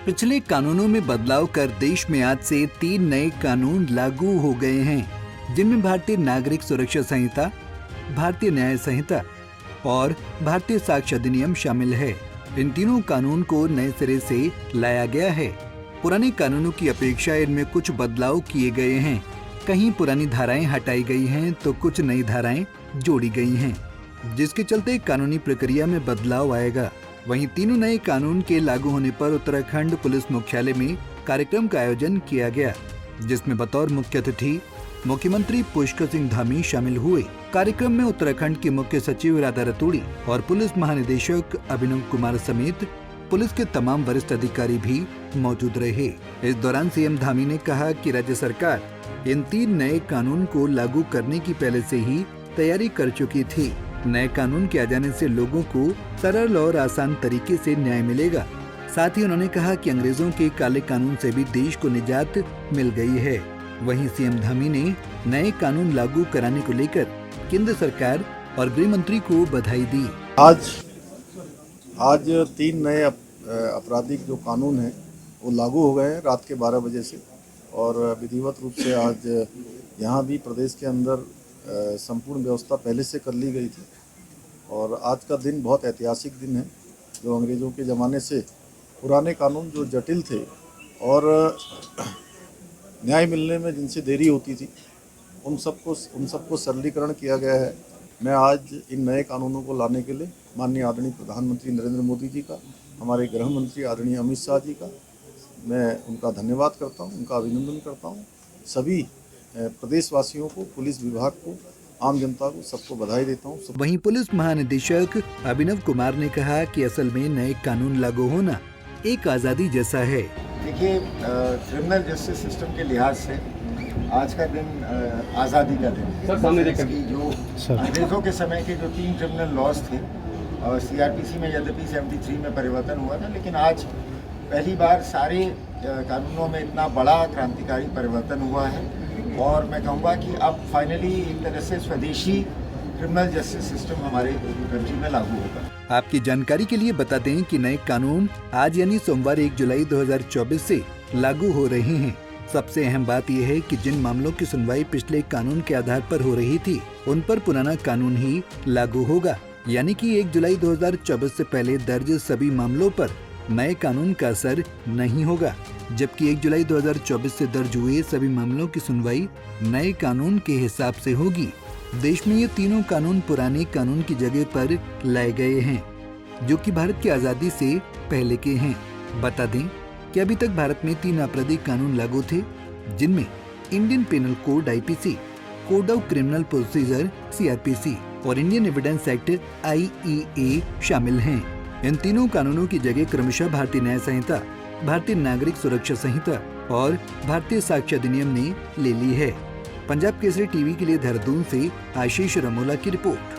पिछले कानूनों में बदलाव कर देश में आज से 3 नए कानून लागू हो गए हैं, जिनमें भारतीय नागरिक सुरक्षा संहिता, भारतीय न्याय संहिता और भारतीय साक्ष्य अधिनियम शामिल है। इन तीनों कानून को नए सिरे से लाया गया है। पुराने कानूनों की अपेक्षा इनमें कुछ बदलाव किए गए हैं। कहीं पुरानी धाराएं हटाई गई हैं तो कुछ नई धाराएं जोड़ी गई हैं, जिसके चलते कानूनी प्रक्रिया में बदलाव आएगा। वहीं तीनों नए कानून के लागू होने पर उत्तराखंड पुलिस मुख्यालय में कार्यक्रम का आयोजन किया गया, जिसमें बतौर मुख्य अतिथि मुख्यमंत्री पुष्कर सिंह धामी शामिल हुए। कार्यक्रम में उत्तराखंड के मुख्य सचिव राधा रतूड़ी और पुलिस महानिदेशक अभिनव कुमार समेत पुलिस के तमाम वरिष्ठ अधिकारी भी मौजूद रहे। इस दौरान सीएम धामी ने कहा कि राज्य सरकार इन 3 नए कानून को लागू करने की पहले से ही तैयारी कर चुकी थी। नए कानून के आ जाने से लोगों को सरल और आसान तरीके से न्याय मिलेगा। साथ ही उन्होंने कहा कि अंग्रेजों के काले कानून से भी देश को निजात मिल गई है। वहीं सीएम धामी ने नए कानून लागू कराने को लेकर केंद्र सरकार और गृह मंत्री को बधाई दी। आज 3 नए आपराधिक जो कानून हैं वो लागू हो गए हैं रात के 12 बजे से, और विधिवत रूप से आज यहाँ भी प्रदेश के अंदर संपूर्ण व्यवस्था पहले से कर ली गई थी। और आज का दिन बहुत ऐतिहासिक दिन है। जो अंग्रेज़ों के ज़माने से पुराने कानून जो जटिल थे और न्याय मिलने में जिनसे देरी होती थी, उन सबको सरलीकरण किया गया है। मैं आज इन नए कानूनों को लाने के लिए माननीय आदरणीय प्रधानमंत्री नरेंद्र मोदी जी का, हमारे गृह मंत्री आदरणीय अमित शाह जी का मैं उनका धन्यवाद करता हूं, उनका अभिनंदन करता हूं। सभी प्रदेशवासियों को, पुलिस विभाग को, आम जनता को, सबको बधाई देता हूं। वहीं पुलिस महानिदेशक अभिनव कुमार ने कहा कि असल में नए कानून लागू होना एक आज़ादी जैसा है। देखिए, क्रिमिनल जस्टिस सिस्टम के लिहाज से आज का दिन आज़ादी का दिन है। जो अंग्रेज़ों के समय के जो 3 क्रिमिनल लॉज थे, और CRPC में यद्यपि 73 में परिवर्तन हुआ था, लेकिन आज पहली बार सारे कानूनों में इतना बड़ा क्रांतिकारी परिवर्तन हुआ है। और मैं कहूँगा कि अब फाइनली एक तरह से स्वदेशी क्रिमिनल जस्टिस सिस्टम हमारे कंट्री में लागू होगा। आपकी जानकारी के लिए बता दें कि नए कानून आज यानी सोमवार 1 जुलाई 2024 से लागू हो रहे हैं। सबसे अहम बात यह है कि जिन मामलों की सुनवाई पिछले कानून के आधार पर हो रही थी, उन पर पुराना कानून ही लागू होगा। यानी कि 1 जुलाई 2024 से पहले दर्ज सभी मामलों पर नए कानून का असर नहीं होगा, जबकि 1 जुलाई 2024 से दर्ज हुए सभी मामलों की सुनवाई नए कानून के हिसाब से होगी। देश में ये तीनों कानून पुराने कानून की जगह पर लाए गए हैं, जो कि भारत की आजादी से पहले के हैं। बता दें कि अभी तक भारत में 3 आपराधिक कानून लागू थे, जिनमें Indian penal code IPC, code of criminal procedure CRPC और इंडियन एविडेंस एक्ट IEA शामिल हैं। इन तीनों कानूनों की जगह क्रमशः भारतीय न्याय संहिता, भारतीय नागरिक सुरक्षा संहिता और भारतीय साक्ष्य अधिनियम ने ले ली है। पंजाब केसरी टीवी के लिए देहरादून से आशीष रमोला की रिपोर्ट।